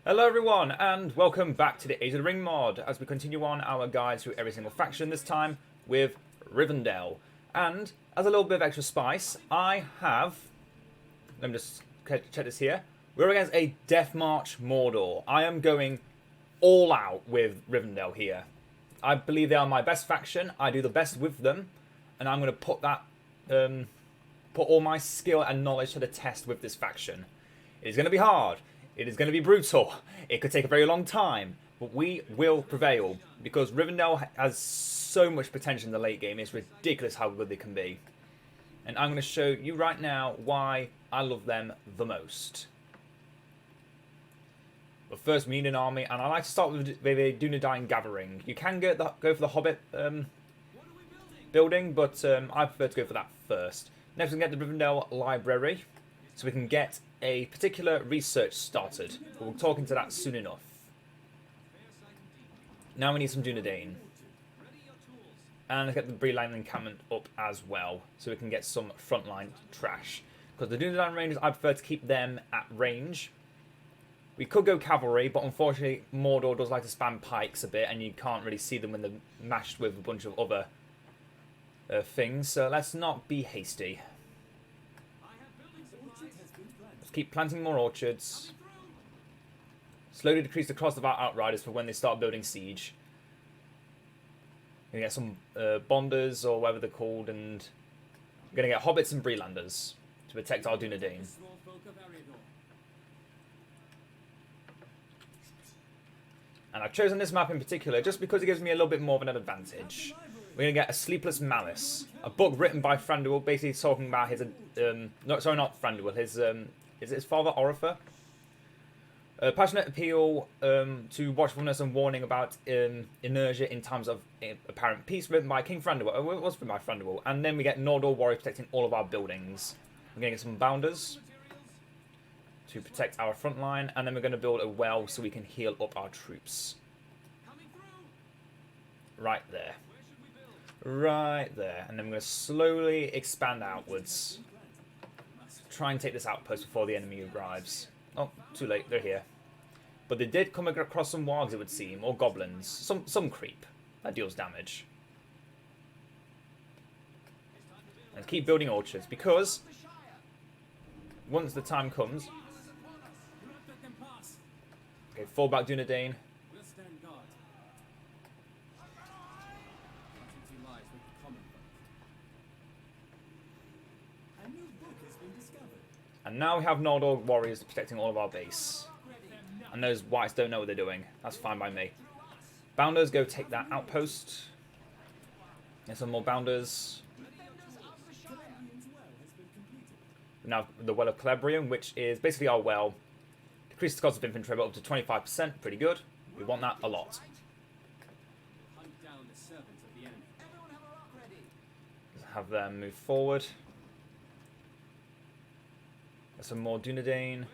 Hello everyone, and welcome back to the Age of the Ring mod, as we continue on our guide through every single faction, this time with Rivendell. And, as a little bit of extra spice, I have... Let me just check this here. We're against a Death March Mordor. I am going all out with Rivendell here. I believe they are my best faction, I do the best with them, and I'm going to put that... put all my skill and knowledge to the test with this faction. It is going to be hard. It is going to be brutal. It could take a very long time, but we will prevail because Rivendell has so much potential in the late game. It's ridiculous how good they can be. And I'm going to show you right now why I love them the most. But first, we need an army, and I like to start with a Dunedain gathering. You can go for the Hobbit building, but I prefer to go for that first. Next, we can get the Rivendell Library, so we can get a particular research started. We'll talk into that soon enough. Now we need some Dunedain. And let's get the Bree line encampment up as well, so we can get some frontline trash. Because the Dunedain Rangers, I prefer to keep them at range. We could go cavalry, but unfortunately Mordor does like to spam pikes a bit, and you can't really see them when they're mashed with a bunch of other things. So let's not be hasty. Keep planting more orchards. Slowly decrease the cost of our outriders for when they start building siege. We're going to get some bonders or whatever they're called, and we're going to get hobbits and breelanders to protect our Dunedain. And I've chosen this map in particular just because it gives me a little bit more of an advantage. We're going to get a Sleepless Malice, a book written by Thranduil, basically talking about his sorry, not Thranduil, his is it his father, Orifer? Passionate appeal to watchfulness and warning about inertia in times of apparent peace, written by King Thranduil. It was written by Thranduil. And then we get Mordor Warrior protecting all of our buildings. We're going to get some bounders to protect our front line, and then we're going to build a well so we can heal up our troops. Right there. Right there. And then we're going to slowly expand outwards. Try and take this outpost before the enemy arrives. Oh, too late, they're here. But they did come across some wargs, it would seem, or goblins. Some creep. That deals damage. And keep building orchards, because once the time comes... Okay, fall back Dunedain. And now we have Mordor warriors protecting all of our base. And those whites don't know what they're doing. That's fine by me. Bounders, go take that outpost. Get some more bounders. Now the Well of Celebrium, which is basically our well. Decrease the cost of infantry up to 25%. Pretty good. We want that a lot. Let's have them move forward. Some more Dunedain.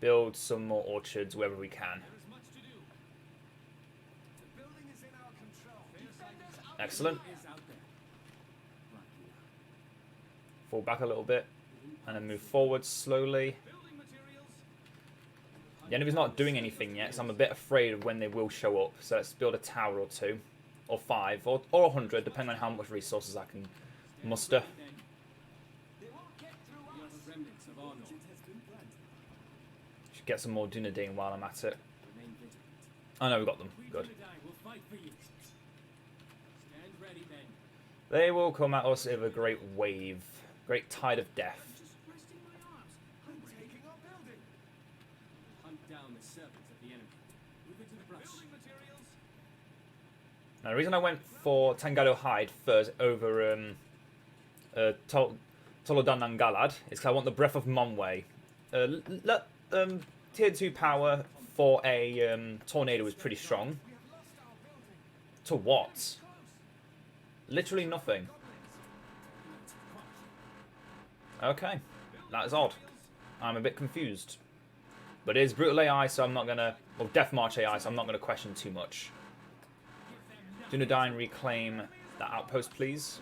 Build some more orchards wherever we can. Excellent. Fall back a little bit. And then move forward slowly. The enemy's not doing anything yet, so I'm a bit afraid of when they will show up. So let's build a tower or two. Or 5. Or 100, depending on how much resources I can muster. Get some more Dunedain while I'm at it. Oh no, we got them. Good. They will come at us with a great wave. Great tide of death. Now the reason I went for Tangado Hide first over Tolodan Nangalad is because I want the Breath of Monway. Tier 2 power for a tornado is pretty strong. To what? Literally nothing. Okay, that is odd. I'm a bit confused. But it is brutal AI, so I'm not gonna... Well, Death March AI, so I'm not gonna question too much. Dunedain, reclaim that outpost, please.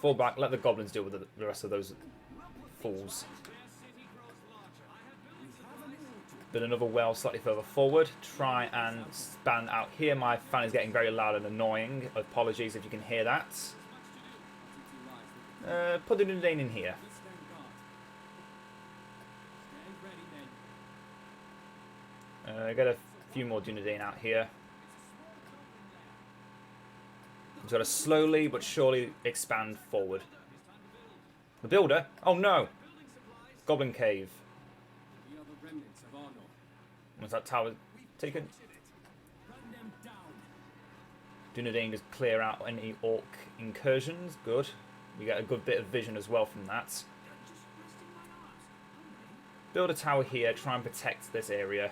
Fall back, let the goblins deal with the rest of those fools. Build another well slightly further forward. Try and span out here. My fan is getting very loud and annoying. Apologies if you can hear that. Put the Dunedain in here. Get a few more Dunedain out here. Just got to slowly but surely expand forward. The builder? Oh no! Goblin Cave. Was that tower taken? Dunedain just clear out any orc incursions. Good. We get a good bit of vision as well from that. Build a tower here. Try and protect this area.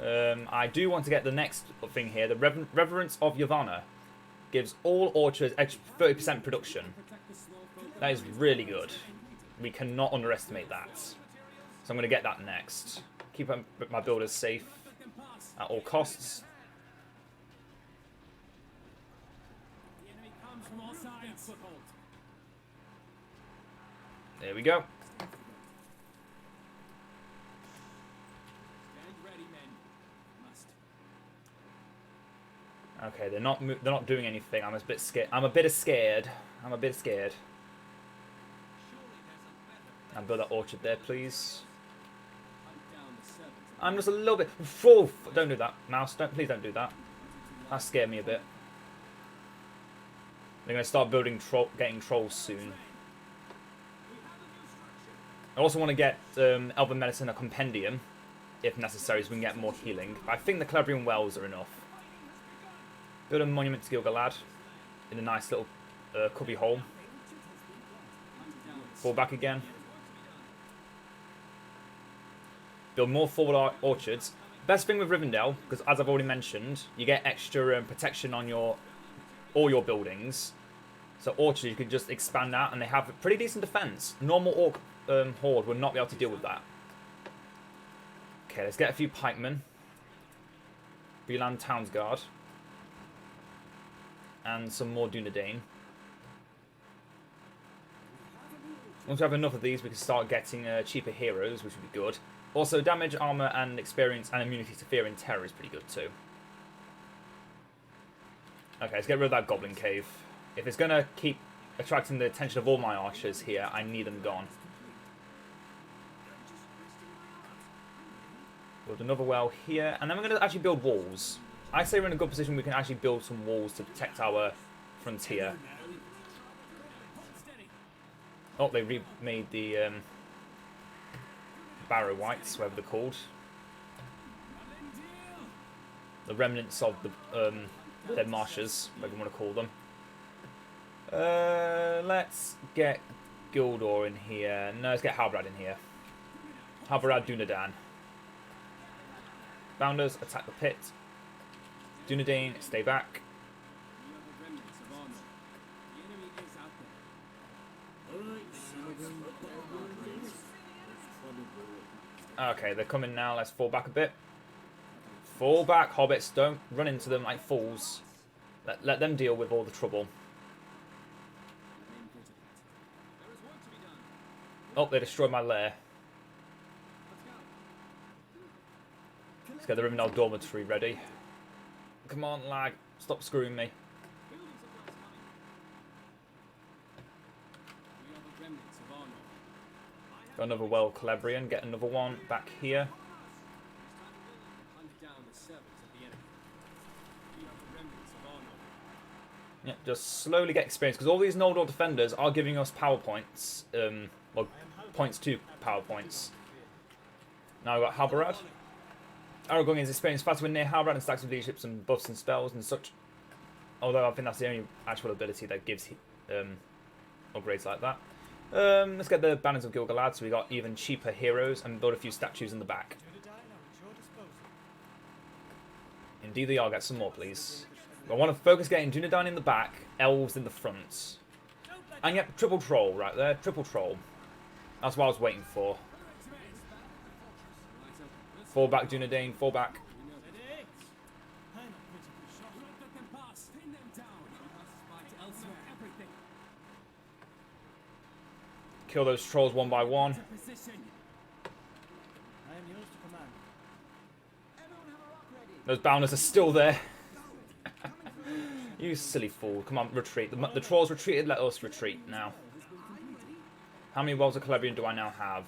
I do want to get the next thing here. The Reverence of Yavanna gives all orchards extra 30% production. That is really good. We cannot underestimate that. So I'm going to get that next. Keep my builders safe at all costs. There we go. Okay, they're not doing anything. I'm a bit scared. I'm a bit scared. And build that orchard there, please. I'm just a little bit. Oh, don't do that, mouse. Please don't do that. That scared me a bit. They're going to start getting trolls soon. I also want to get Elven Medicine a compendium, if necessary, so we can get more healing. But I think the Calabrian Wells are enough. Build a monument to Gil-galad in a nice little cubby hole. Fall back again. Build more forward orchards. Best thing with Rivendell, because as I've already mentioned, you get extra protection on all your buildings. So orchards you can just expand out, and they have a pretty decent defense. Normal orc horde will not be able to deal with that. Okay, let's get a few pikemen. Breland Townsguard. And some more Dunedain. Once we have enough of these, we can start getting cheaper heroes, which would be good. Also, damage, armor, and experience and immunity to fear and terror is pretty good too. Okay, let's get rid of that Goblin Cave. If it's going to keep attracting the attention of all my archers here, I need them gone. Build another well here, and then we're going to actually build walls. I say we're in a good position. We can actually build some walls to protect our frontier. Oh, they remade the Barrow Whites, whatever they're called. The remnants of the dead marshes, whatever you want to call them. Let's get Gildor in here. No, let's get Halbrad in here. Halbrad Dunedain. Bounders, attack the pit. Dunedain, stay back. Okay, they're coming now. Let's fall back a bit. Fall back, hobbits. Don't run into them like fools. Let them deal with all the trouble. Oh, they destroyed my lair. Let's get the Rivendell dormitory ready. Come on, lag. Stop screwing me. Got another well Calabrian. Get another one back here. Yeah, just slowly get experience, because all these Noldor defenders are giving us power points. Well, points to power points. Now we've got Halbarad. Aragorn is experienced faster when near Halbrad and stacks with leaderships and buffs and spells and such. Although I think that's the only actual ability that gives upgrades like that. Let's get the Banners of Gil-galad so we got even cheaper heroes and build a few statues in the back. Indeed they are. Get some more, please. I want to focus getting Dunedain in the back, elves in the front. And yep, triple troll right there. Triple troll. That's what I was waiting for. Fall back, Dunedain. Fall back. Kill those trolls one by one. Those bounders are still there. You silly fool. Come on, retreat. The trolls retreated, let us retreat now. How many wells of Calabrian do I now have?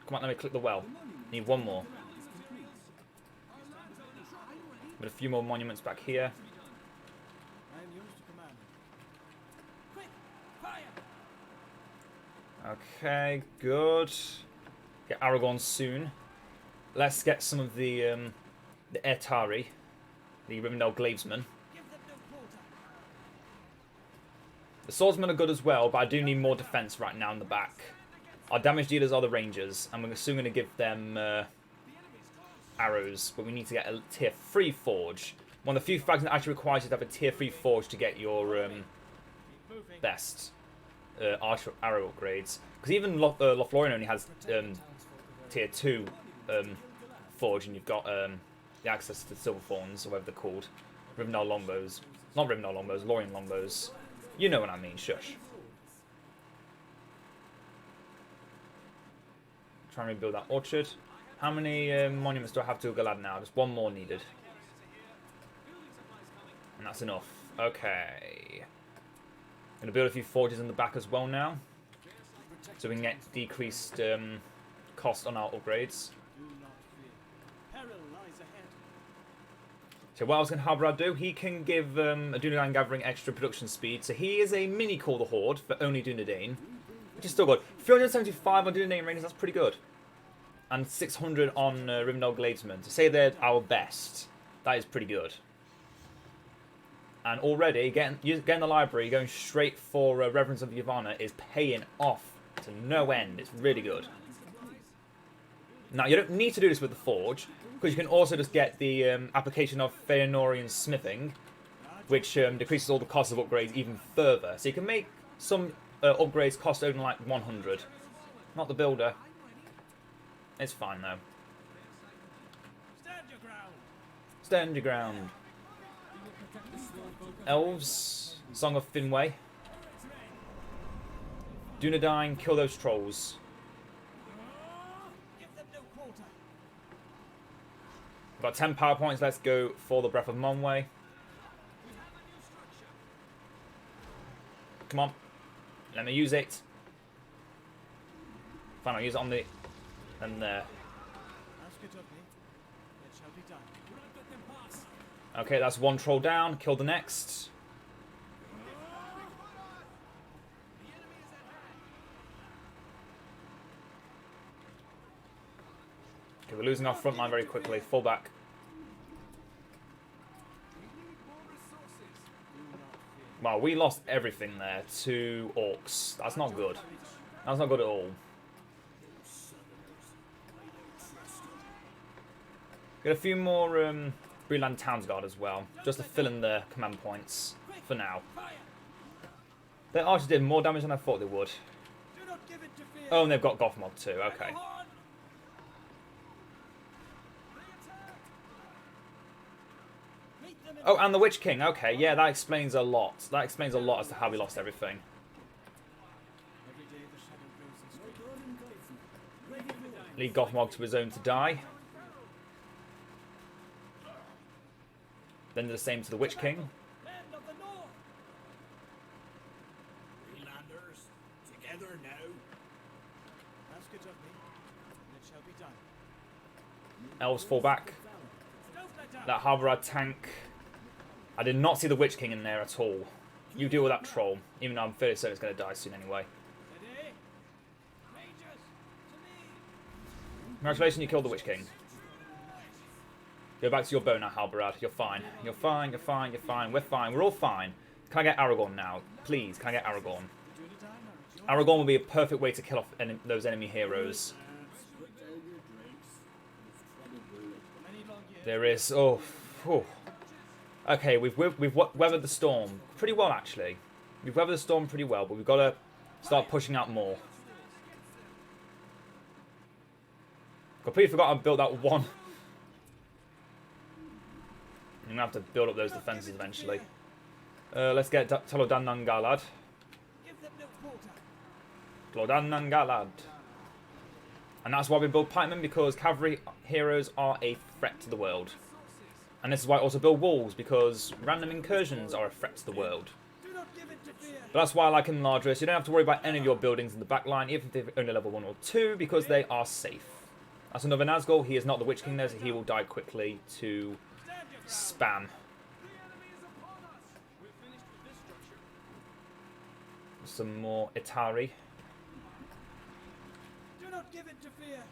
Come on, let me click the well. Need one more. But a few more monuments back here. Okay, good. Get Aragorn soon. Let's get some of the Etari, the Rivendell Glavesmen. The swordsmen are good as well, but I do need more defense right now in the back. Our damage dealers are the rangers, and we're soon going to give them arrows, but we need to get a tier 3 forge. One of the few factions that actually requires you to have a tier 3 forge to get your best arrow upgrades. Because even Lothlorien only has tier 2 forge, and you've got the access to Silverthorns, or whatever they're called. Rivendell longbows. Not Rivendell longbows, Lorien longbows. You know what I mean, shush. Try and rebuild that orchard. How many monuments do I have to Galad now? Just one more needed. And that's enough. Okay. Gonna build a few forges in the back as well now. So we can get decreased cost on our upgrades. So what else can Halbrad do? He can give Dunedain Gathering extra production speed. So he is a mini Call the Horde for only Dunedain, which is still good. 375 on Dunedain Rangers, that's pretty good. And 600 on Rivendell Gladesmen. To say they're our best, that is pretty good. And already, getting the library, going straight for Reverence of Yavanna is paying off to no end. It's really good. Now, you don't need to do this with the Forge, because you can also just get the application of Feanorian Smithing, which decreases all the costs of upgrades even further. So you can make some upgrades cost only like 100. Not the builder. It's fine though. Stand your ground. Stand your ground. Elves, Song of Finwë. Dunedain, kill those trolls. Got 10 power points, let's go for the Breath of Monwë. Come on. Let me use it. Fine, I'll use it on the... and there. Okay, that's one troll down. Kill the next. Okay, we're losing our front line very quickly. Fall back. Wow, we lost everything there to orcs. That's not good. That's not good at all. Get a few more Breeland Townsguard as well, just to fill in the command points for now. Their archers did more damage than I thought they would. Oh, and they've got Gothmog too, okay. Oh, and the Witch King, okay, yeah, that explains a lot. That explains a lot as to how we lost everything. Lead Gothmog to his own to die. Then do the same to the Witch King. Elves fall back. That Harborad tank. I did not see the Witch King in there at all. You deal with that troll, even though I'm fairly certain it's going to die soon anyway. Congratulations, you killed the Witch King. Go back to your bow now, Halbarad. You're fine. You're fine, you're fine, you're fine. We're fine. We're all fine. Can I get Aragorn now? Please, can I get Aragorn? Aragorn will be a perfect way to kill off those enemy heroes. There is... Oh. Whew. Okay, we've weathered the storm pretty well, actually. We've weathered the storm pretty well, but we've got to start pushing out more. Completely forgot I built that one... I'm going to have to build up those defences eventually. Let's get Talodan Nangalad. Talodan Nangalad. And that's why we build pikemen, because cavalry heroes are a threat to the world. And this is why I also build walls, because random incursions are a threat to the world. But that's why I like Imladris. You don't have to worry about any of your buildings in the back line, even if they're only level 1 or 2, because they are safe. That's another Nazgul. He is not the Witch King there, so he will die quickly to spam. Some more Itari. Do not give it to fear.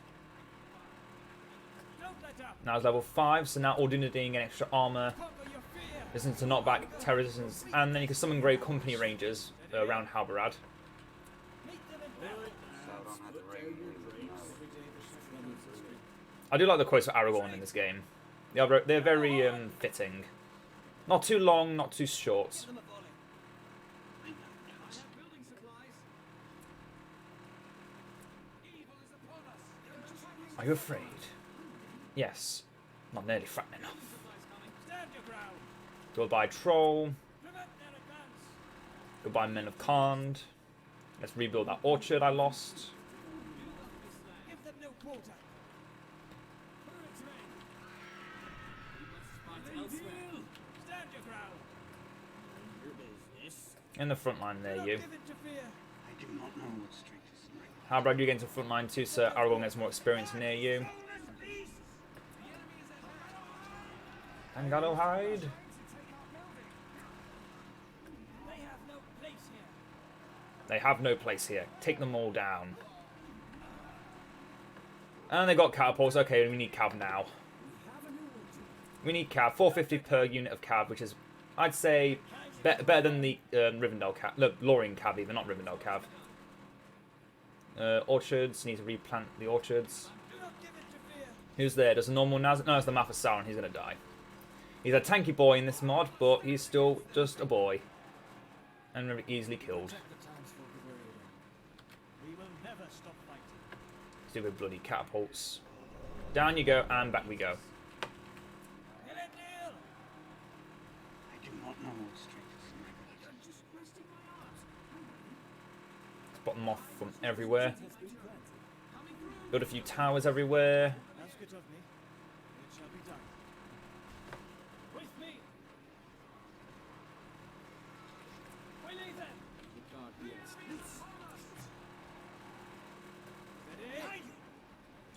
Don't let up. Now it's level 5, so now Ordunadine getting extra armor. Conquer your fear. Listen to knockback, terror resistance, and then you can summon Grey Company Rangers around Halbarad. Meet them in battle. I do like the quotes for Aragorn in this game. They're very fitting. Not too long, not too short. Are you afraid? Yes. Not nearly frightened enough. Stand your ground. Goodbye, Troll. Prevent their advance. Goodbye, Men of Khand. Let's rebuild that orchard I lost. Give them no quarter. Stand your ground. In the front line there, Do not you. give it to fear. I do not know what street is like. Halbrand, you get into the front line too, so Aragorn gets more experience near you. And gotta hide. They have no place here. They have no place here. Take them all down. And they got catapults. Okay, we need cav now. We need cav. 450 per unit of cav, which is, I'd say, better than the Rivendell cav. No, Lorien cav even, not Rivendell cav. Orchards. Need to replant the orchards. Do not give it to fear. Who's there? Does a normal Naz? No, it's the Math of Sauron. He's gonna die. He's a tanky boy in this mod, but he's still just a boy. And very easily killed. We will never stop fighting. Stupid bloody catapults. Down you go, and back we go. Elrond! I do not know what street is like. Spot them off from everywhere. Build a few towers everywhere. Ask it of me. It shall be done. With me. Willie then. Ready?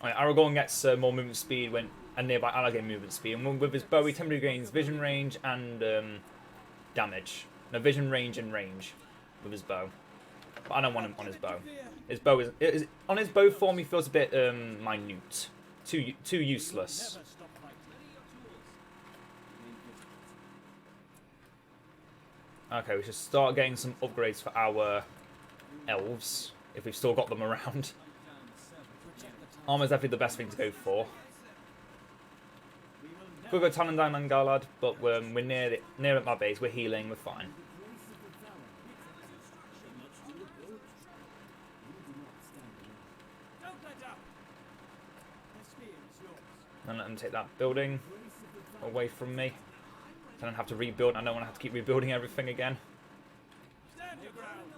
Alright, Aragorn gets more movement speed when and nearby ally gain movement speed. And with his bow, he temporarily gains vision range and damage. No, vision range and range with his bow. But I don't want him on his bow. His bow is on his bow form. He feels a bit minute, too useless. Never stop fighting. Okay, we should start getting some upgrades for our elves if we've still got them around. Armor's definitely the best thing to go for. We'll go Talandan and Galad, but we're near at my base. We're healing. We're fine. Don't let up. The spear is yours. And let them take that building away from me. Then I have to rebuild. I don't want to have to keep rebuilding everything again. Stand your ground.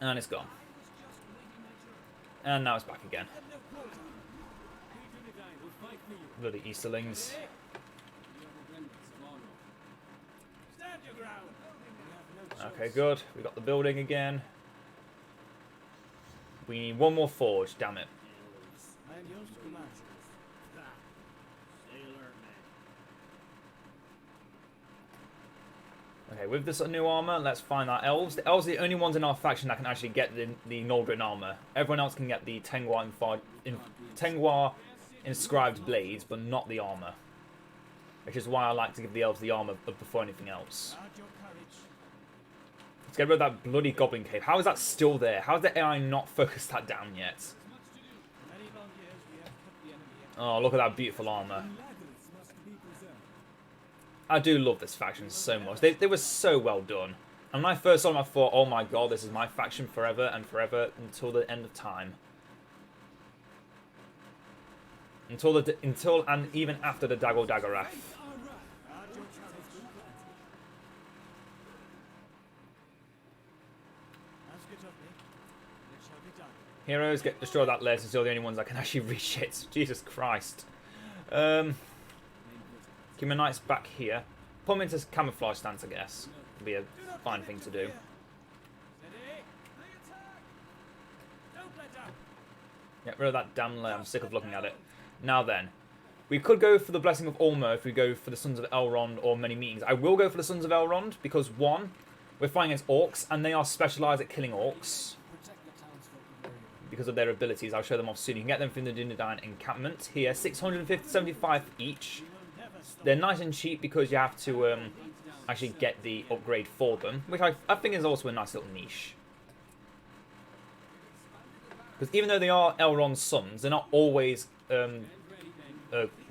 And it's gone. And now it's back again. No quarter. Bloody Easterlings. Stand your ground. We have no Okay, good. We got the building again. We need one more forge, damn it. I am yours to command. Okay, with this new armor, let's find our elves. The elves are the only ones in our faction that can actually get the Noldrin armor. Everyone else can get the Tengwar inscribed blades, but not the armor. Which is why I like to give the elves the armor before anything else. Guard your courage. Let's get rid of that bloody goblin cave. How is that still there? How has the AI not focused that down yet? Many long years we have put the enemy at Oh, look at that beautiful armor. I do love this faction so much. They were so well done. And when I first saw them, I thought, oh my god, this is my faction forever and forever until the end of time. Until and even after the Dagor Dagorath. guard your courage. Ask it of me. It shall be done. Heroes get destroyed that list and still the only ones that can actually reach it. Jesus Christ. Keep my knights back here. Put them into camouflage stance, I guess. Would be a fine thing to do. Get rid of that damn lair. I'm sick of looking at it. Now then. We could go for the Blessing of Ulmo if we go for the Sons of Elrond or many meetings. I will go for the Sons of Elrond because, one, we're fighting against orcs and they are specialised at killing orcs because of their abilities. I'll show them off soon. You can get them from the Dunedain encampment here. 675 each. They're nice and cheap because you have to actually get the upgrade for them, which I think is also a nice little niche. Because even though they are Elrond's sons, they're not always they're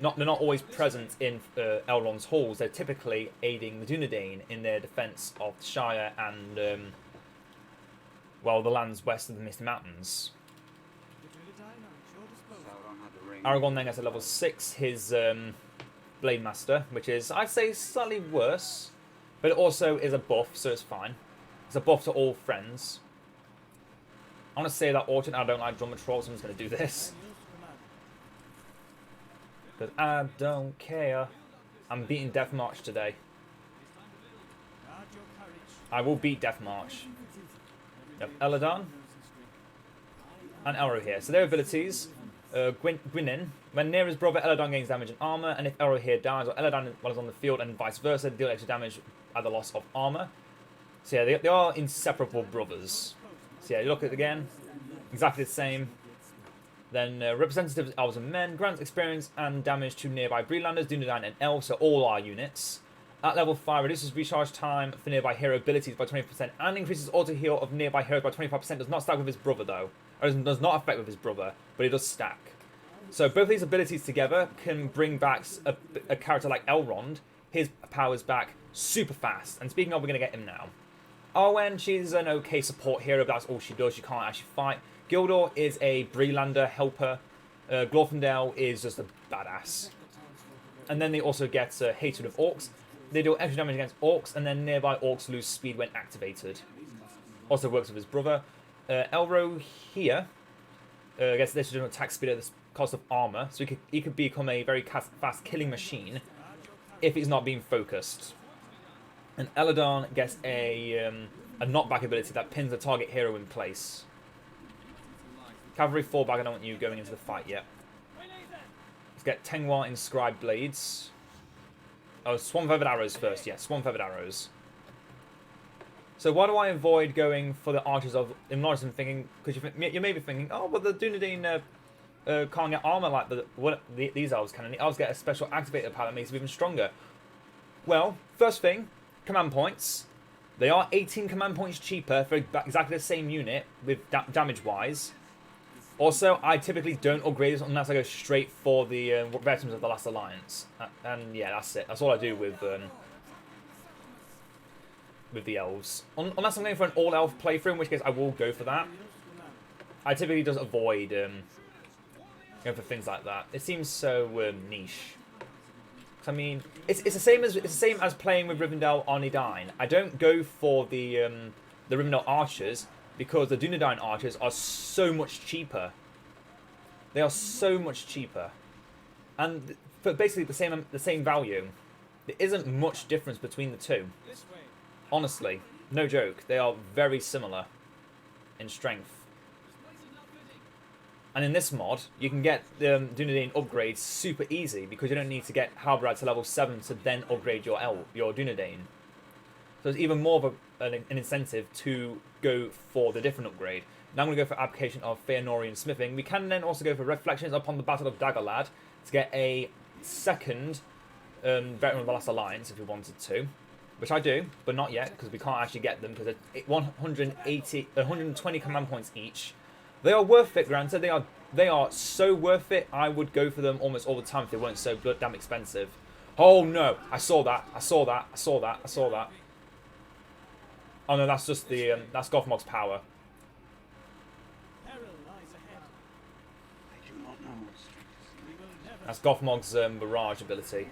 not always present in Elrond's halls. They're typically aiding the Dunedain in their defence of the Shire and well, the lands west of the Misty Mountains. Aragorn then gets a level 6 his Blade Master, which is, I'd say, slightly worse, but it also is a buff, so it's fine. It's a buff to all friends. I want to say that Orchard, I don't like Drummer Trolls, so I'm just going to do this. Because I don't care. I'm beating Death March today. I will beat Death March. You have Eladon and Elro here. So their abilities. Gwynnin. When near his brother, Eladon gains damage and armor, and if Elro here dies or Eladon while he's on the field and vice versa, deal extra damage at the loss of armor. So yeah, they are inseparable brothers. So yeah, you look at it again, exactly the same. Then representatives, elves and men, grants experience and damage to nearby Breelanders, Dunedain and elves, so all our units. At level 5, reduces recharge time for nearby hero abilities by 20% and increases auto heal of nearby heroes by 25%. Does not stack with his brother though. Or does not affect with his brother, but it does stack. So both these abilities together can bring back a character like Elrond, his powers back super fast. And speaking of, we're going to get him now. Arwen, she's an okay support hero, but that's all she does. She can't actually fight. Gildor is a Breelander helper. Glorfindel is just a badass. And then they also get Hatred of Orcs. They do extra damage against orcs, and then nearby orcs lose speed when activated. Also works with his brother. Elro here gets additional attack speed at the cost of armor, so he could become a very fast killing machine if he's not being focused. And Eladon gets a knockback ability that pins the target hero in place. Cavalry fall back. I don't want you going into the fight yet. Let's get Tengwar inscribed blades. Oh, Swan Feathered Arrows first. Yeah, Swan Feathered Arrows. So why do I avoid going for the Archers of Imladris? I'm thinking, because you may be thinking, oh, but the Dunedain can't get armor like these elves can, and the elves get a special activated power that makes them even stronger. Well, first thing, command points. They are 18 command points cheaper for exactly the same unit with damage-wise. Also, I typically don't upgrade this unless I go straight for the Veterans of the Last Alliance. And yeah, that's it. That's all I do with the elves. Unless I'm going for an all-elf playthrough, in which case I will go for that. I typically just avoid going for things like that. It seems so niche. I mean, it's the same as playing with Rivendell on Naodline. I don't go for the Rivendell archers because the Dunedain archers are so much cheaper. They are so much cheaper, and for basically the same value. There isn't much difference between the two. Honestly, no joke. They are very similar in strength. And in this mod, you can get the Dunedain upgrades super easy because you don't need to get Halbrad to level 7 to then upgrade your Dunedain. So it's even more of an incentive to go for the different upgrade. Now I'm going to go for application of Feanorian Smithing. We can then also go for Reflections upon the Battle of Daggerlad to get a second Veteran of the Last Alliance if we wanted to. Which I do, but not yet because we can't actually get them because they're 120 command points each. They are worth it, granted. They are so worth it. I would go for them almost all the time if they weren't so damn expensive. Oh no! I saw that. I saw that. I saw that. I saw that. Oh no, that's just the that's Gothmog's power. That's Gothmog's barrage ability.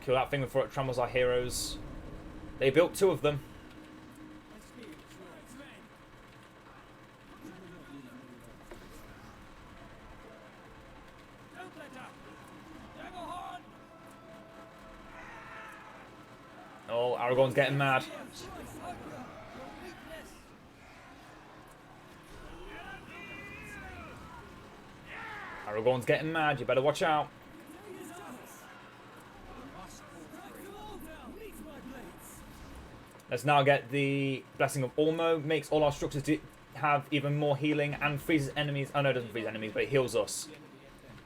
Kill that thing before it tramples our heroes. They built 2 of them. Oh, Aragorn's getting mad. Aragorn's getting mad. You better watch out. Let's now get the Blessing of Ormo. Makes all our structures have even more healing and freezes enemies. Oh no, it doesn't freeze enemies, but it heals us.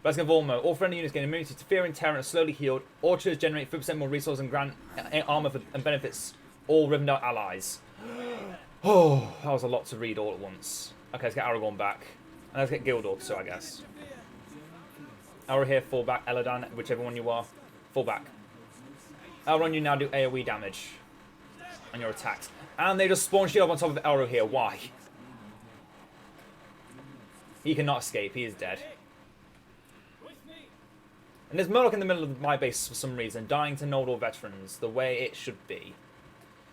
Blessing of Ormo. All friendly units gain immunity to fear and terror and are slowly healed. Orchards generate 50% more resources and grant armor and benefits all Rivendell allies. Oh, that was a lot to read all at once. Okay, let's get Aragorn back. And let's get Gildor too, I guess. Arrow here, fall back. Elladan, whichever one you are, fall back. Elrond, you now do AoE damage on your attacks. And they just spawn shield on top of Elro here. Why? He cannot escape. He is dead. And there's Murloc in the middle of my base for some reason, dying to Noldor veterans, the way it should be.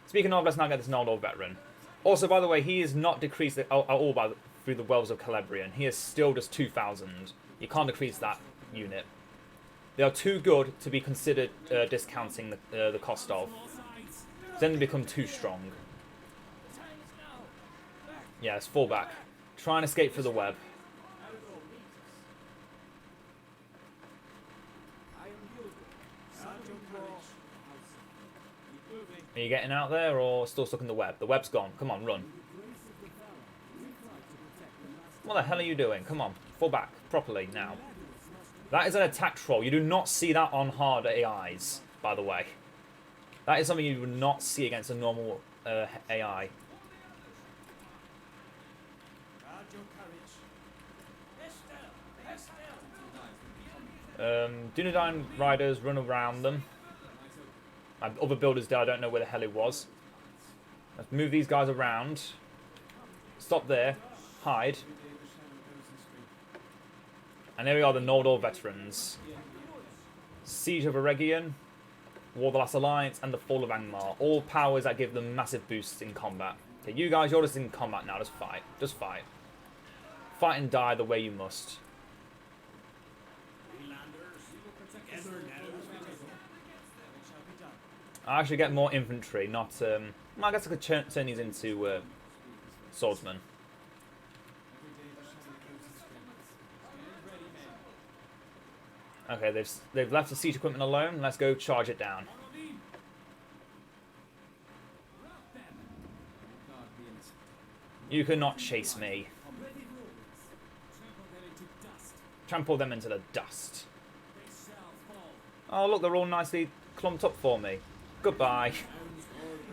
Speaking of, let's now get this Noldor veteran. Also, by the way, he is not decreased at all through the Wells of Celebrian. He is still just 2,000. You can't decrease that unit. They are too good to be considered discounting the cost of. Then they become too strong. Yes, fall back. Try and escape through the web. Are you getting out there or still stuck in the web? The web's gone. Come on, run. What the hell are you doing? Come on, fall back properly now. That is an attack troll. You do not see that on hard AIs, by the way. That is something you would not see against a normal AI. Dunedain riders run around them. My other builders did. I don't know where the hell it was. Let's move these guys around. Stop there. Hide. And there we are, the Noldor veterans. Siege of Eregion, War of the Last Alliance, and the Fall of Angmar. All powers that give them massive boosts in combat. Okay, you guys, you're just in combat now. Just fight. Just fight. Fight and die the way you must. I actually get more infantry, not... I guess I could turn these into swordsmen. Okay, they've left the siege equipment alone. Let's go charge it down. You cannot chase me. Trample them into the dust. Oh, look, they're all nicely clumped up for me. Goodbye.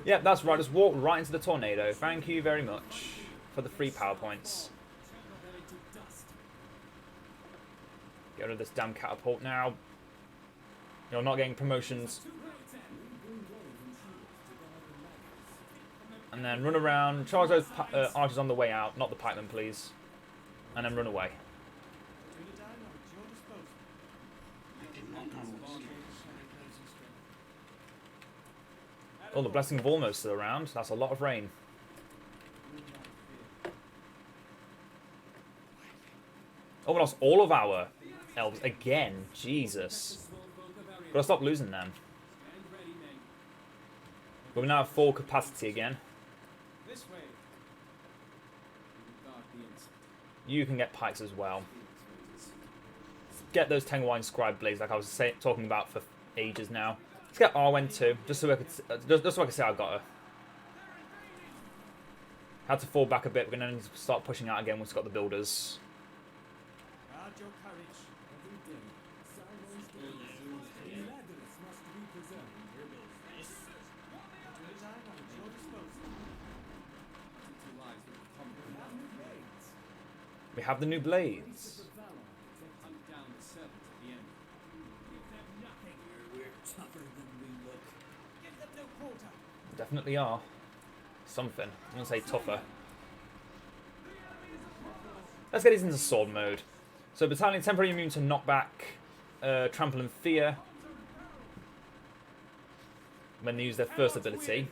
Yep, that's right. Just walk right into the tornado. Thank you very much for the free power points. Get rid of this damn catapult now. You're not getting promotions. And then run around. Charge those archers on the way out. Not the pikemen, please. And then run away. Oh, the Blessing of Ormo still around. That's a lot of rain. Oh, we lost all of our elves again. Jesus. Gotta stop losing them. But we now have full capacity again. You can get pikes as well. Get those Tengwine Scribe Blades like I was talking about for ages now. Let's get Arwen too, just so I could say I've got her. Had to fall back a bit. We're going to start pushing out again once we've got the builders. We have the new blades. Definitely are. Something. I'm going to say tougher. Let's get these into sword mode. So battalion temporarily immune to knockback, trample and fear. when they use their first ability.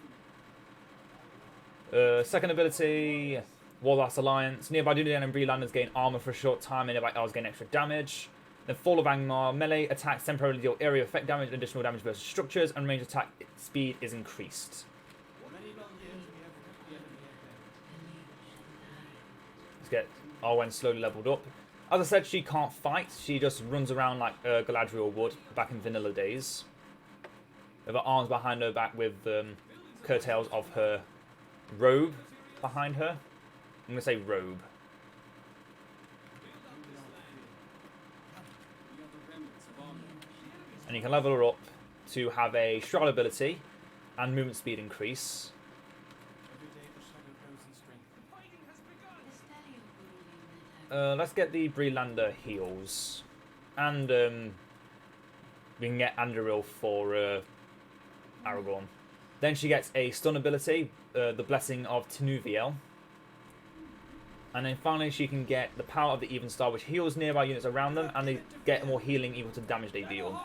Second ability, Warlast Alliance. Nearby Dunedain and Brelanders gain armor for a short time, and nearby elves gain extra damage. Then Fall of Angmar. Melee attacks temporarily deal area effect damage and additional damage versus structures, and range attack speed is increased. Let's get Arwen slowly leveled up. As I said, she can't fight. She just runs around like Galadriel would back in vanilla days. With her arms behind her back with curtails of her robe behind her. I'm going to say robe. And you can level her up to have a Shroud ability and movement speed increase. Let's get the Breelander heals. And we can get Anduril for Aragorn. Then she gets a stun ability, the Blessing of Tinuviel. And then finally she can get the Power of the Even Star, which heals nearby units around them, and they get more healing equal to the damage they deal.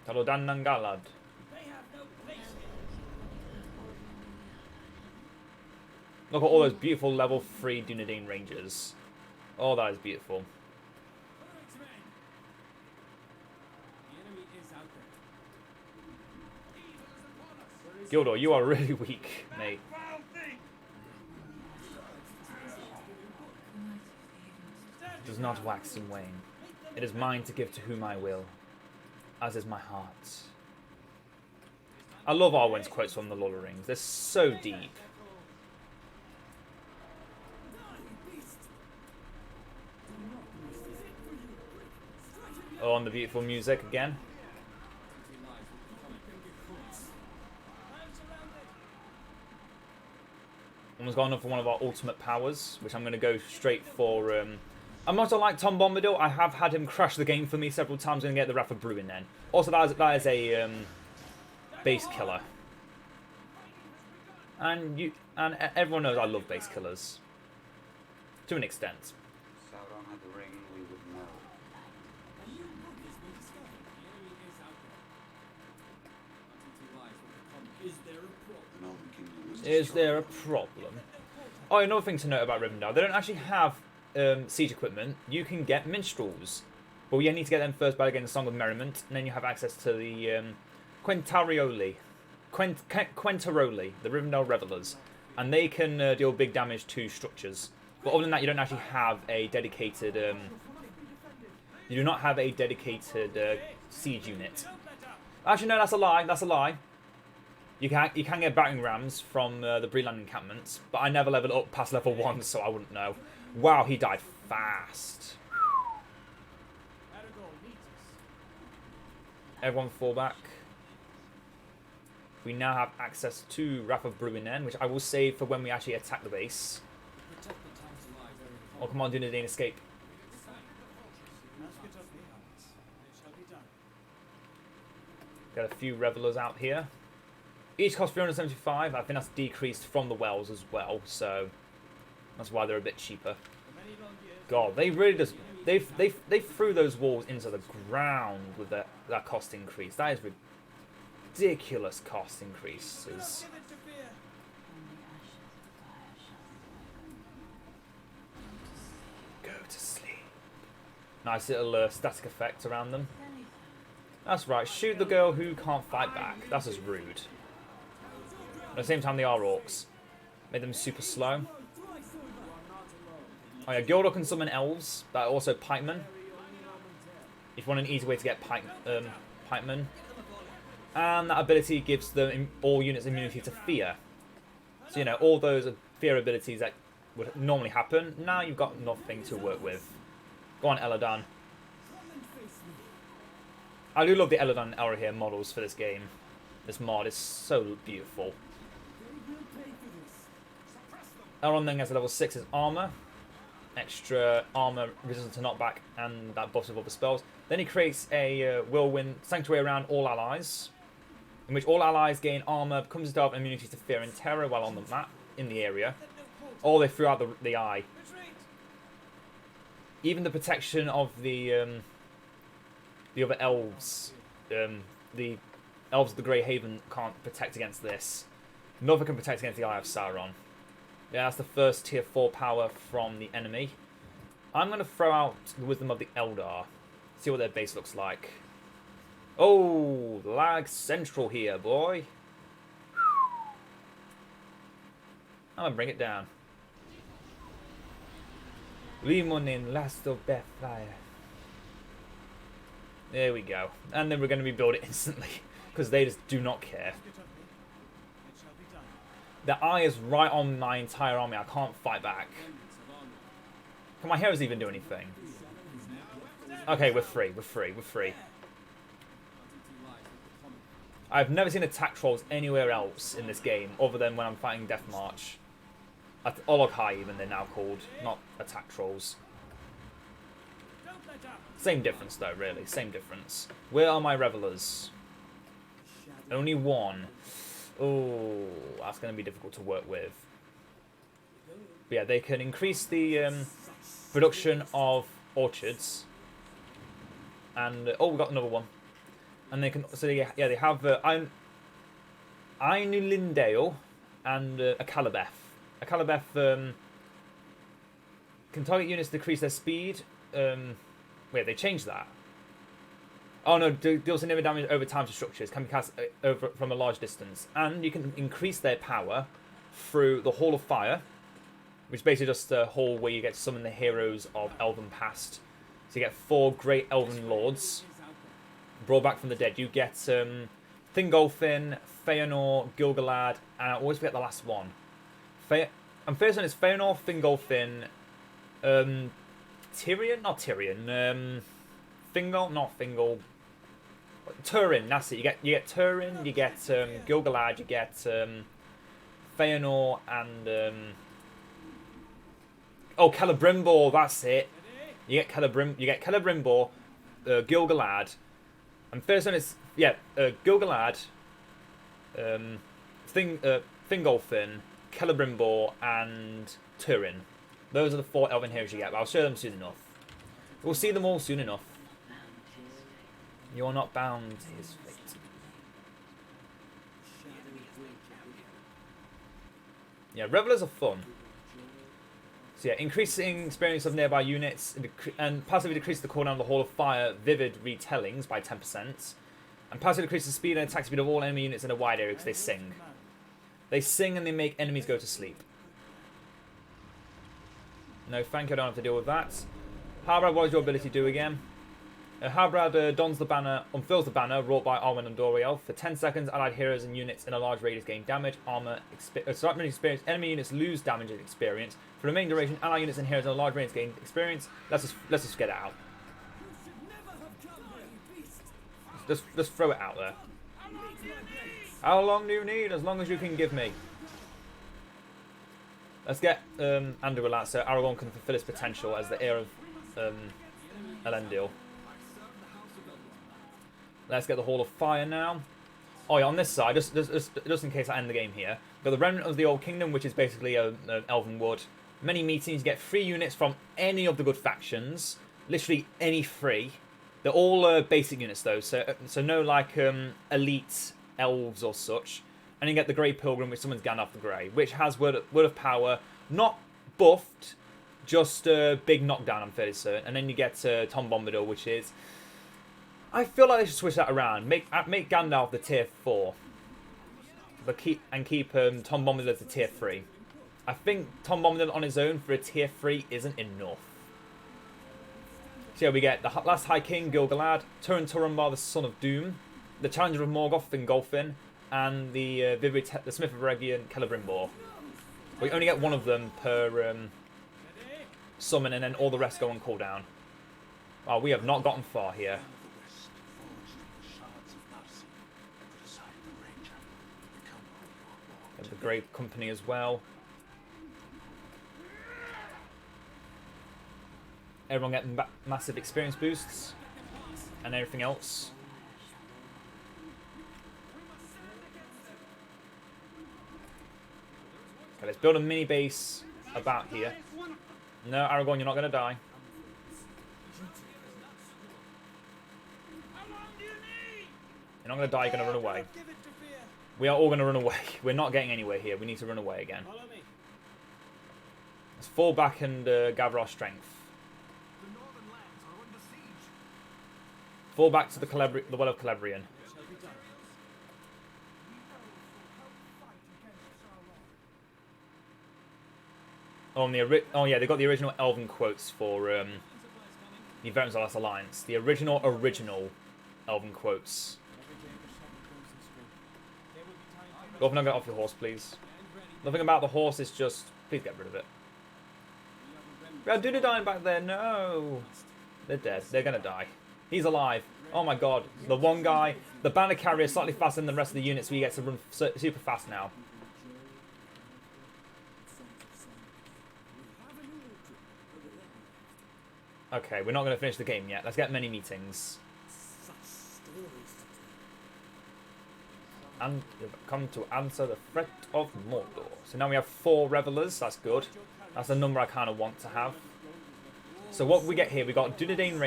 Talodan Nangalad. Look at all those beautiful level 3 Dunedain Rangers. Oh, that is beautiful. Gildor, you are really weak, mate. Does not wax and wane. It is mine to give to whom I will, as is my heart. I love Arwen's quotes from the Lord of the Rings. They're so deep. Oh, and the beautiful music again. Almost got enough for one of our ultimate powers, which I'm going to go straight for. I'm not like Tom Bombadil. I have had him crash the game for me several times. I'm going to get the Wrath of Bruin then. Also, that is a base killer, and everyone knows I love base killers to an extent. Sauron had the ring, we would know. Is there a problem? Oh, another thing to note about Rivendell, they don't actually have siege equipment. You can get minstrels, but you need to get them first by getting the Song of Merriment, and then you have access to the Quentaroli, the Rivendell Revelers, and they can deal big damage to structures. But other than that, you don't actually have a dedicated. You do not have a dedicated siege unit. Actually, no, that's a lie. That's a lie. You can get battering rams from the Breeland encampments, but I never leveled up past level 1, so I wouldn't know. Wow, he died fast. Everyone fall back. We now have access to Wrath of Bruinen, which I will save for when we actually attack the base. Oh, come on, Dunedain, escape. Got a few revelers out here. Each costs 375. I think that's decreased from the wells as well, so that's why they're a bit cheaper. God, they really just they threw those walls into the ground with that cost increase. That is ridiculous cost increases. Go to sleep. Nice little static effect around them. That's right. Shoot the girl who can't fight back. That's just rude. At the same time, they are orcs. Made them super slow. Oh yeah, Gildor can summon elves that are also pikemen. If you want an easy way to get pikemen. And that ability gives them all units immunity to fear. So, you know, all those fear abilities that would normally happen, now you've got nothing to work with. Go on, Elladan. I do love the Elladan and Elrond models for this game. This mod is so beautiful. Elrond then gets a level 6's armor. Extra armor resistant to knockback and that buffs with other spells. Then he creates a whirlwind sanctuary around all allies, in which all allies gain armor, becomes stealth, and immunity to fear and terror while on the map in the area. Or they threw out the eye. Even the protection of the other elves the elves of the Grey Haven can't protect against this. None can protect against the Eye of Sauron. Yeah, that's the first tier 4 power from the enemy. I'm going to throw out the Wisdom of the Eldar. See what their base looks like. Oh, lag central here, boy. I'm going to bring it down. Limonin last of bfme. There we go. And then we're going to rebuild it instantly. Because they just do not care. Get up me. It shall be done. The eye is right on my entire army. I can't fight back. Can my heroes even do anything? Okay, we're free. We're free. We're free. I've never seen attack trolls anywhere else in this game other than when I'm fighting Death March. At Ologhai even, they're now called. Not attack trolls. Don't let up. Same difference though, really. Same difference. Where are my revelers? Only one. Oh, that's going to be difficult to work with. But yeah, they can increase the production of orchards. And oh, we got another one. And they can, so yeah, they have Imladris and a Calabeth. A Calabeth can target units to decrease their speed. Wait, they changed that. Oh no, deals significant damage over time to structures, can be cast over from a large distance. And you can increase their power through the Hall of Fire, which is basically just a hall where you get to summon the heroes of Elven past. So you get 4 great Elven lords brought back from the dead. You get Thingolfin, Feanor, Gil-galad, and I always forget the last one. First one is Feanor, Thingolfin, Tyrion? Not Tyrion. Thingol? Not Thingol. Turin, that's it. You get Turin, you get Gil-galad, you get Feanor, and oh, Celebrimbor, that's it. You get Celebrimbor, Gil-galad, and first one is Gil-galad, Thingolfin, Celebrimbor, and Turin. Those are the 4 Elven heroes you get, but I'll show them soon enough. We'll see them all soon enough. You're not bound to his fate. Yeah, Revelers are fun. So yeah, increasing experience of nearby units and passively decrease the cooldown of the Hall of Fire vivid retellings by 10%. And passively decrease the speed and attack speed of all enemy units in a wide area because they sing. They sing and they make enemies go to sleep. No, thank you, I don't have to deal with that. Halbrad, what does your ability do again? Halbrad dons the banner, unfurls the banner wrought by Arwen and Doriel. For 10 seconds, allied heroes and units in a large radius gain damage, armor, experience. Enemy units lose damage and experience. For the remaining duration, allied units and heroes in a large radius gain experience. Let's just get it out. Just throw it out there. How long do you need? As long as you can give me. Let's get Andrew out so Aragorn can fulfill his potential as the heir of Elendil. Let's get the Hall of Fire now. Oh yeah, on this side, just in case I end the game here, we've got the Remnant of the Old Kingdom, which is basically an Elven Wood. Many meetings, you get 3 units from any of the good factions. Literally any 3. They're all basic units though, so no like elite elves or such. And you get the Grey Pilgrim, which summons Gandalf the Grey, which has Word of Power, not buffed, just a big knockdown, I'm fairly certain. And then you get Tom Bombadil, which is... I feel like they should switch that around. Make Gandalf the tier 4. But keep Tom Bombadil as the tier 3. I think Tom Bombadil on his own for a tier 3 isn't enough. So yeah, we get the last High King, Gil-galad, Turin-Turambar, the Son of Doom, the Challenger of Morgoth, Thingolfin, and the Smith of Eregion, Celebrimbor. We only get one of them per summon, and then all the rest go on cooldown. Wow, we have not gotten far here. There's the Great Company as well. Everyone getting massive experience boosts and everything else. Okay, let's build a mini base about here. No, Aragorn, you're not going to die. You're not going to die, you're going to run away. Give it to fear. We are all going to run away. We're not getting anywhere here. We need to run away again. Follow me. Let's fall back and gather our strength. The northern lands are under siege. Fall back to the Well of Celebrian. It shall be done. Oh yeah, they got the original Elven quotes for the Events of Last Alliance. The original Elven quotes. Governor, get off your horse, please. Nothing about the horse is just... Please get rid of it. We have Dunedain back there. No. They're dead. They're going to die. He's alive. Oh my god. The one guy... The banner carrier is slightly faster than the rest of the units, so he gets to run super fast now. Okay, we're not going to finish the game yet. Let's get many meetings. And you've come to answer the threat of Mordor. So now we have 4 revelers. That's good. That's the number I kind of want to have. So what we get here, we got Dunedain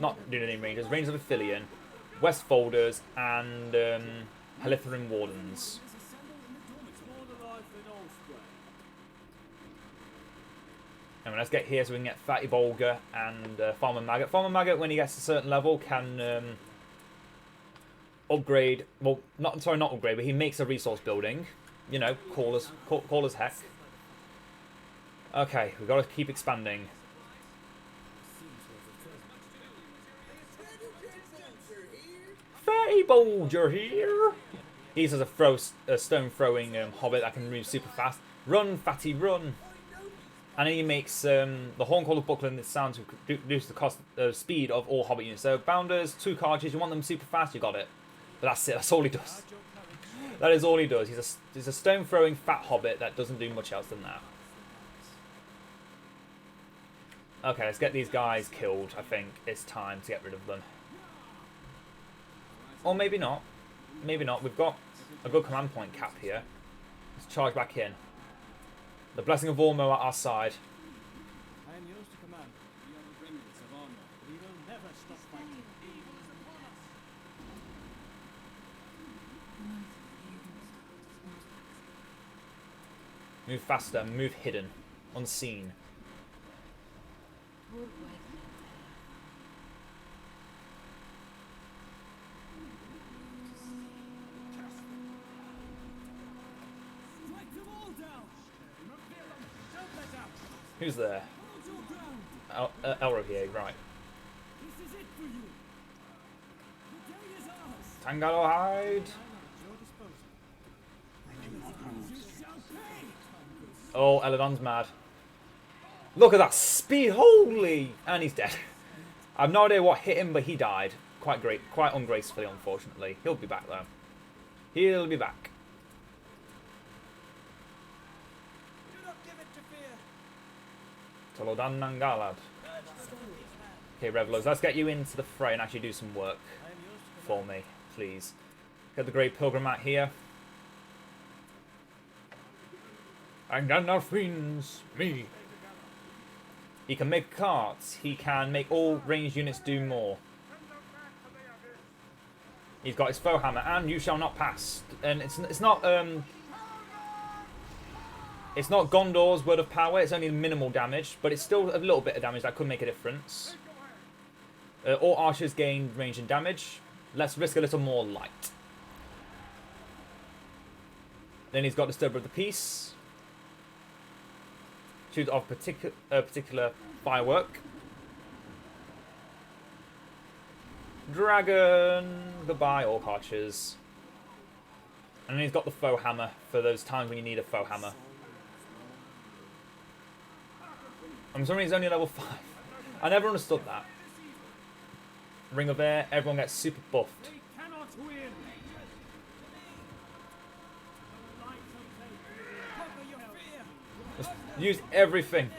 not Dunedain Rangers, Rangers of Athelion, West Folders, and Halitharin Wardens. And let's get here so we can get Fatty Bolger and Farmer Maggot. Farmer Maggot, when he gets to a certain level, can upgrade. Well, not upgrade, but he makes a resource building. You know, cool as heck. Okay, we've got to keep expanding. Fatty Bolger here. He's just a stone throwing hobbit that can move super fast. Run, Fatty, run. And then he makes the Horncaller Buckler and sound to reduce the cost speed of all hobbit units. So bounders, 2 cartridges, you want them super fast, you got it. But that's it, that's all he does. That is all he does. He's a stone throwing fat hobbit that doesn't do much else than that. Okay, let's get these guys killed. I think it's time to get rid of them. Or maybe not. Maybe not. We've got a good command point cap here. Let's charge back in. The Blessing of Ormo at our side. I am yours to command. We are the remnants of honor. We will never stop fighting. Evil is upon us. Move faster, move hidden, unseen. Strike them all down. Don't let out. Who's there? Hold your ground. Elrond here, right. This is it for you. The day is ours. Tangalo hide. At your disposal. I do not know. You shall pay. Oh, Elrond's mad. Look at that speed, holy! And he's dead. I have no idea what hit him, but he died. Quite ungracefully, unfortunately. He'll be back though. He'll be back. Do not give it to fear. Tolodan Nangalad. Okay, Revelers, let's get you into the fray and actually do some work I am yours to for me, please. Get the Great Pilgrim out here. And then our friends, me. He can make carts. He can make all ranged units do more. He's got his foe hammer, and you shall not pass. And it's not Gondor's word of power. It's only minimal damage, but it's still a little bit of damage that could make a difference. All archers gain range and damage. Let's risk a little more light. Then he's got the Disturber of the Peace. Choose of particular firework. Dragon. Goodbye, Orc Archers. And then he's got the foe hammer for those times when you need a foe hammer. I'm sorry, he's only level 5. I never understood that. Ring of Air, everyone gets super buffed. We cannot win. Conquer your fear. Just use everything.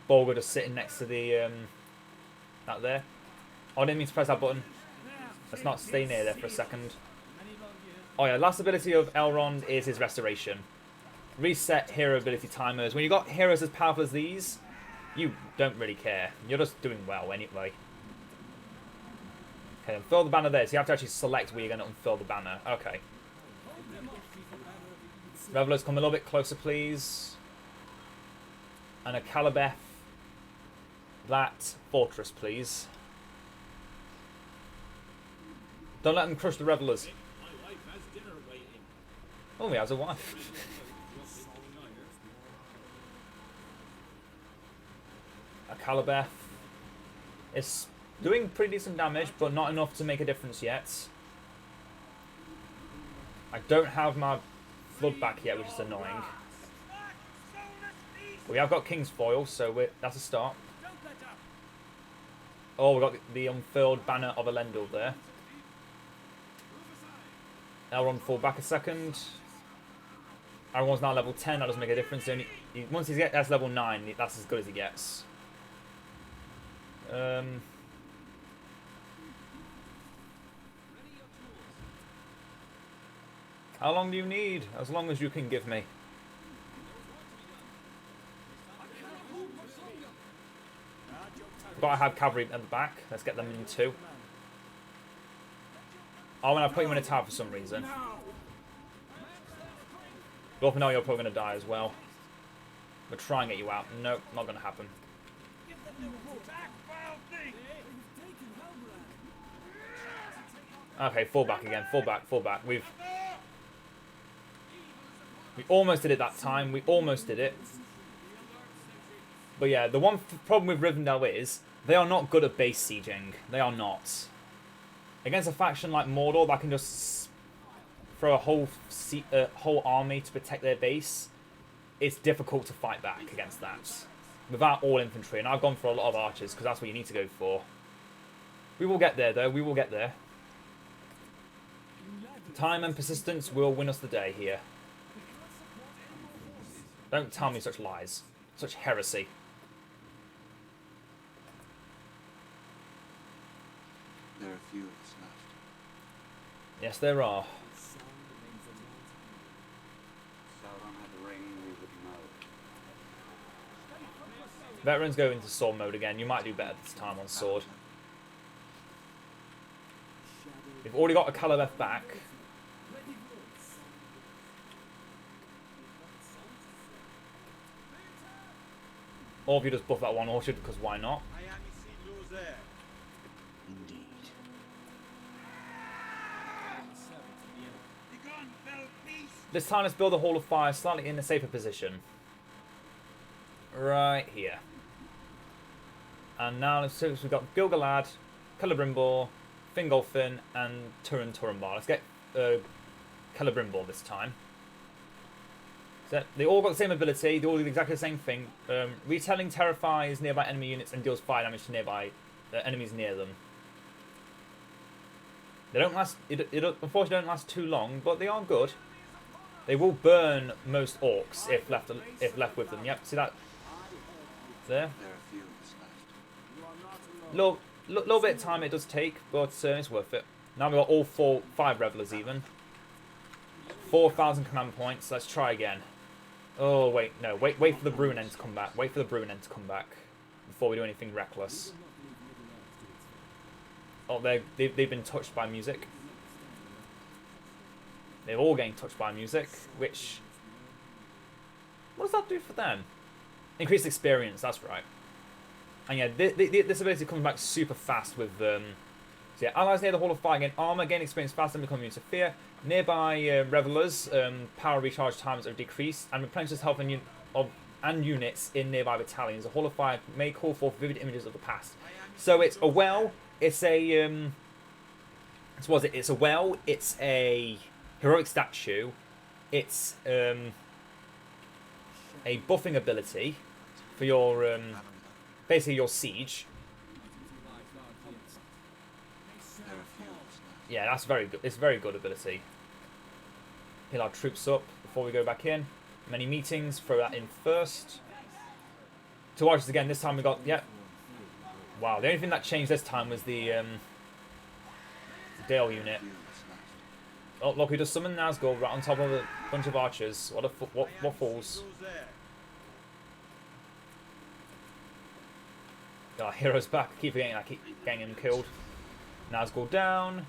Bolger just sitting next to the that there. Oh, I didn't mean to press that button. Let's not stay near there for a second. Oh yeah, last ability of Elrond is his restoration. Reset hero ability timers. When you got heroes as powerful as these, you don't really care. You're just doing well anyway. Okay, unfurl the banner there. So you have to actually select where you're going to unfurl the banner. Okay. Revelers, come a little bit closer, please. And a Calabeth. That fortress, please. Don't let them crush the Revelers. Oh, he has a wife. A Calabeth. It's doing pretty decent damage, but not enough to make a difference yet. I don't have my flood back yet, which is annoying. We have got King's Foil, so that's a start. Oh, we got the unfurled banner of Elendil there. Elrond fall back a second. Elrond's now level 10, that doesn't make a difference. Once he gets level 9, that's as good as he gets. How long do you need? As long as you can give me. Gotta have cavalry at the back. Let's get them in too. Oh, and I put you in a tower for some reason. Both know you're probably going to die as well. We'll try and get you out. Nope, not going to happen. Okay, fall back again. Fall back, fall back. We almost did it that time. We almost did it. But yeah, the one problem with Rivendell is they are not good at base sieging. They are not. Against a faction like Mordor that can just throw a whole army to protect their base, it's difficult to fight back against that. Without all infantry, and I've gone for a lot of archers because that's what you need to go for. We will get there though, we will get there. Time and persistence will win us the day here. Don't tell me such lies. Such heresy. There are a few of us left. Yes, there are. Sauron had a ring, we would know. Veterans go into sword mode again. You might do better this time on sword. You've already got a Calabeth back. Or if you just buff that one orchard, because why not? Indeed. This time let's build a Hall of Fire slightly in a safer position. Right here. And now let's see, we've got Gil-galad, Celebrimbor, Fingolfin, and Turin-Turambar. Let's get Celebrimbor this time. So they all got the same ability, they all do exactly the same thing. Retelling terrifies nearby enemy units and deals fire damage to nearby enemies near them. They don't last, it unfortunately don't last too long, but they are good. They will burn most orcs if left with them. Yep, see that? There. There are a few of us left. Little bit of time it does take, but it's worth it. Now we've got all 5 revelers even. 4,000 command points. Let's try again. Oh wait, no, wait for the Bruinen to come back. Wait for the Bruinen to come back before we do anything reckless. Oh, they've been touched by music. They're all getting touched by music, which... What does that do for them? Increased experience, that's right. And yeah, this ability comes back super fast with... So yeah, allies near the Hall of Fire gain armor, gain experience fast and become immune to fear. Nearby revelers, power recharge times are decreased, and replenishes health and units in nearby battalions. The Hall of Fire may call forth vivid images of the past. So it's a well, it's a... It's a well, it's a... heroic statue, it's a buffing ability for your basically your siege. There are a few of us left. Yeah, that's very good. It's a very good ability. Heal our troops up before we go back in. Many meetings, throw that in first. 2 archers again. This time we got wow. The only thing that changed this time was the Dale unit. Oh, look, we just summoned Nazgul right on top of a bunch of archers. What fools. Our hero's back. I keep getting him killed. Nazgul down.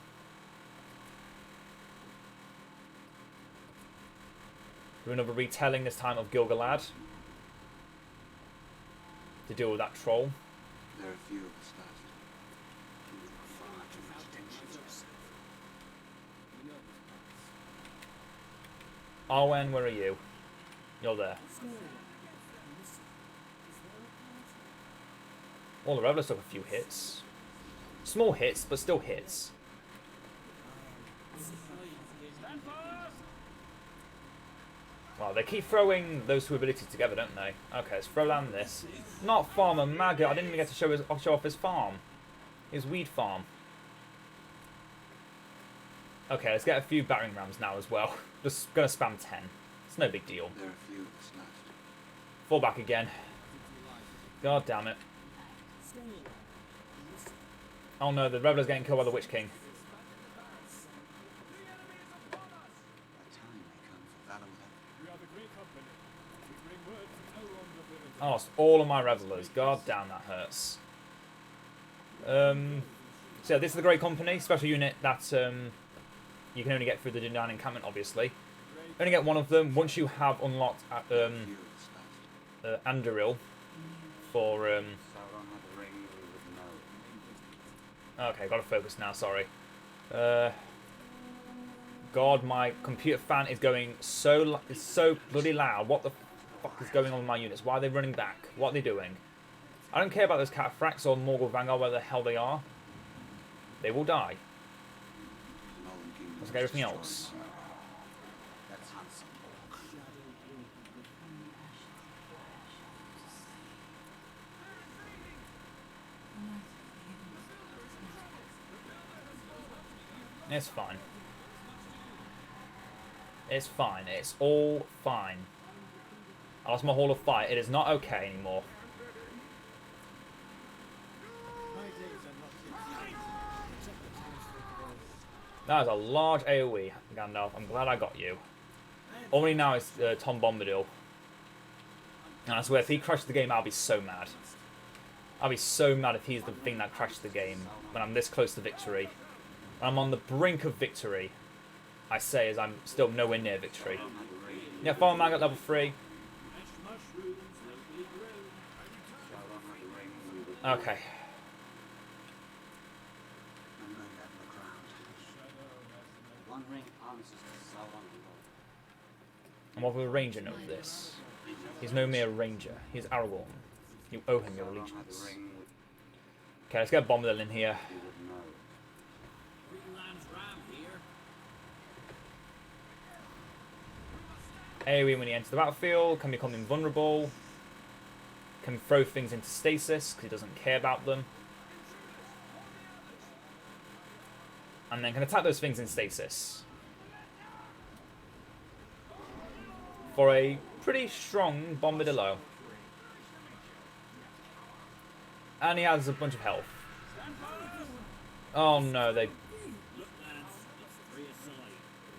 Do another retelling this time of Gil-galad to deal with that troll. There are few of us left. You look far too much attention to yourself. Arwen, where are you? You're there. All the Revelers took a few hits. Small hits, but still hits. Well, they keep throwing those two abilities together, don't they? Okay, let's throw down this. Not Farmer Maggot. I didn't even get to show off his farm. His weed farm. Okay, let's get a few battering rams now as well. Just gonna spam 10. It's no big deal. There are few of us left. Fall back again. God damn it. Oh no, the Reveler's getting killed by the Witch King. A time may come for valor without. We are the Grey Company. We bring word from Elrond of Rivendell. I lost all of my Revelers. God damn, that hurts. So yeah, this is the Grey Company, special unit that you can only get through the Dunyan encampment, obviously. Only get one of them once you have unlocked Few of us left. Anduril for... Sauron had the ring, we would know. Okay, gotta focus now, sorry. God, my computer fan is going so bloody loud. What the fuck is going on with my units? Why are they running back? What are they doing? I don't care about those Cataphracts or Morgul Vanguard, where the hell they are. They will die. Nolan King Let's get everything destroyed else. That's handsome. It's fine. It's fine. It's all fine. I lost my Hall of Fire. It is not okay anymore. My days are not yet done. Check the times for today. That is a large AoE, Gandalf. I'm glad I got you. All we need now is Tom Bombadil. And I swear, if he crashes the game, I'll be so mad. I'll be so mad if he's the thing that crashes the game when I'm this close to victory. When I'm on the brink of victory, I say, as I'm still nowhere near victory. Yeah, Farmer Maggot level 3. Mushrooms locally grown. Sauron had the ring, we would know. Okay. I'm going to have a look around. One ring answers to Sauron alone. And what will the ranger know of this? He's no mere ranger. He's Aragorn. You owe him your Sauron had the allegiance. ring, Okay, let's get Bombadil in here. we would know. Greenland's ram here. AoE when he enters the battlefield, can become invulnerable, can throw things into stasis because he doesn't care about them, and then can attack those things in stasis. For a pretty strong Bombadillo. And he has a bunch of health. Oh no,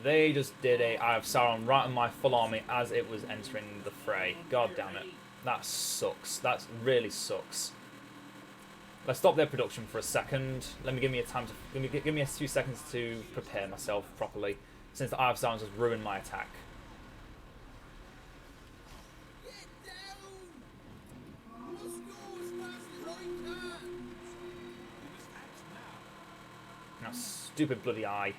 they just did a Eye of Sauron right on my full army as it was entering the fray. God damn it. That sucks. That really sucks. Let's stop their production for a second. Give me a time to give me a few seconds to prepare myself properly, since the Eye of Sauron has ruined my attack. Now, stupid bloody eye.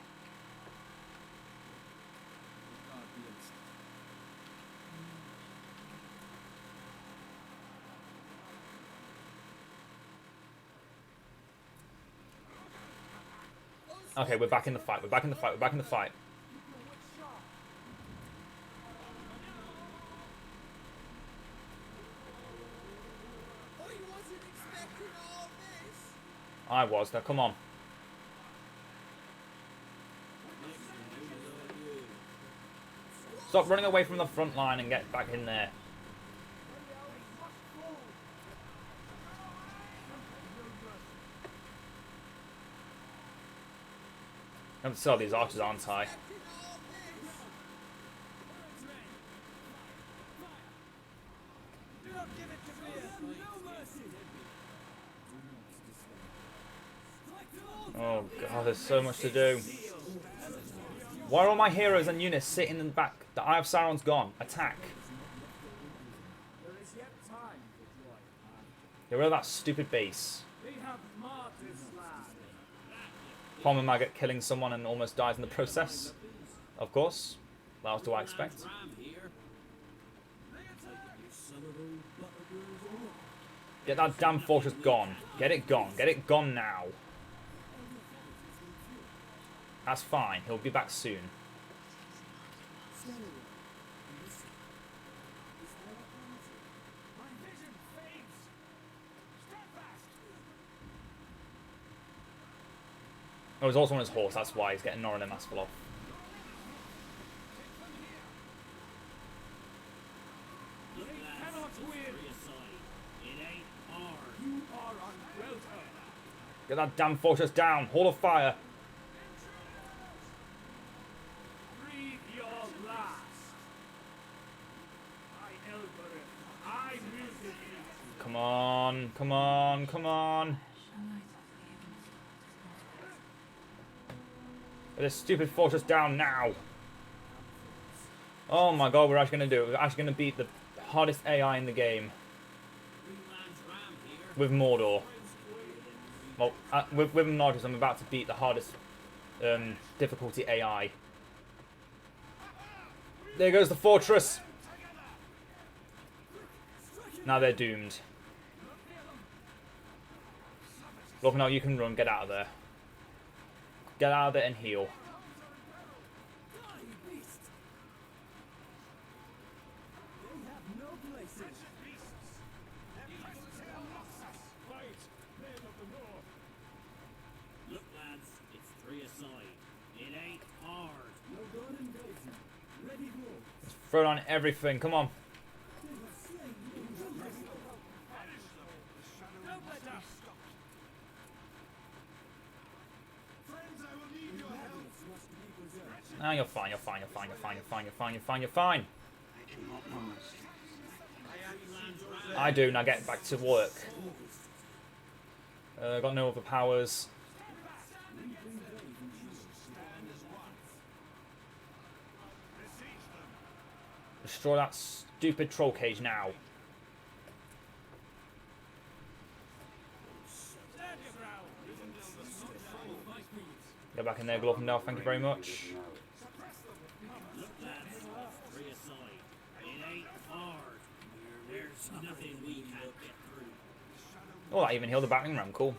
Okay, we're back in the fight. We're back in the fight. We're back in the fight. I was. Now, come on. Stop running away from the front line and get back in there. I'm still these archers, aren't I? Oh god, there's so much to do. Why are all my heroes and units sitting in the back? The Eye of Sauron's gone. Attack. There is yet time for joy. Get rid of that stupid base. We have marked this land. Palmer Maggot killing someone and almost dies in the process. Of course. What else do I expect? Get that damn fortress gone. Get it gone. Get it gone now. That's fine. He'll be back soon. Oh, he's also on his horse. That's why he's getting Norrin and Maspel off. Get that damn fortress down. Hall of Fire. Breathe your last. I will defeat. Come on. Come on. Come on. Get this stupid fortress down now. Oh my god, we're actually going to do it. We're actually going to beat the hardest AI in the game. With Mordor. Well, with Imladris, I'm about to beat the hardest difficulty AI. There goes the fortress. Now they're doomed. Look, now you can run. Get out of there. Get out of there and heal. Throw down everything. Come on. Ah, you're fine. You're fine. You're fine. You're fine. You're fine. You're fine. You're fine. You're fine. I do. Now get back to work. Got no other powers. Destroy that stupid troll cage now. Get back in there, Glorfindel. Thank you very much. Oh, that even healed the battering ram. Cool.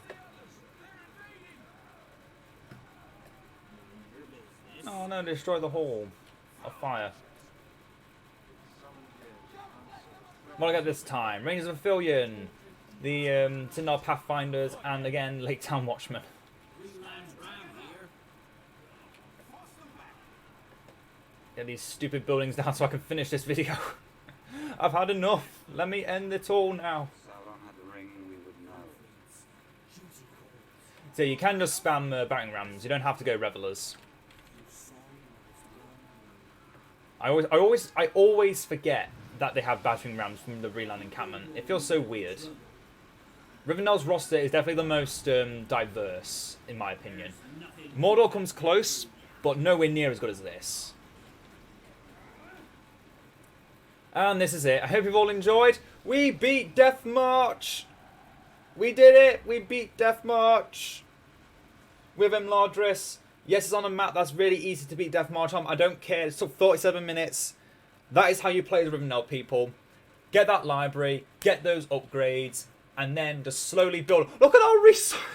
Oh no, destroy the hall of fire. What do I get this time? Rangers of Aphelion, the Sindar Pathfinders, and again, Lake Town Watchmen. Get these stupid buildings down so I can finish this video. I've had enough. Let me end it all now. Sauron had the ring, we would know. So you can just spam battering rams. You don't have to go revelers. I always forget that they have battering rams from the Reland encampment. It feels so weird. Rivendell's roster is definitely the most diverse, in my opinion. Mordor comes close, but nowhere near as good as this. And this is it. I hope you've all enjoyed. We beat Death March! We did it! We beat Death March! With Imladris. Yes, it's on a map that's really easy to beat Death March on. I don't care. It took 47 minutes. That is how you play the Rivendell, people. Get that library, get those upgrades, and then just slowly build. Look at our resources.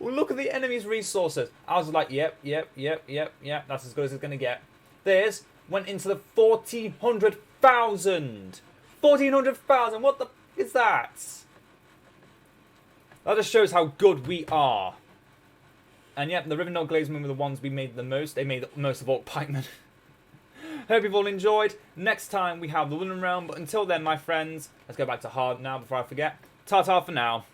Look at the enemy's resources. I was like, yep. That's as good as it's going to get. Theirs went into the 1,400,000. 1,400,000. What the f is that? That just shows how good we are. And yep, the Rivendell Glazemen were the ones we made the most. They made the most of Orc Pikemen. Hope you've all enjoyed. Next time we have the Wooden Realm. But until then, my friends, let's go back to hard now before I forget. Ta-ta for now.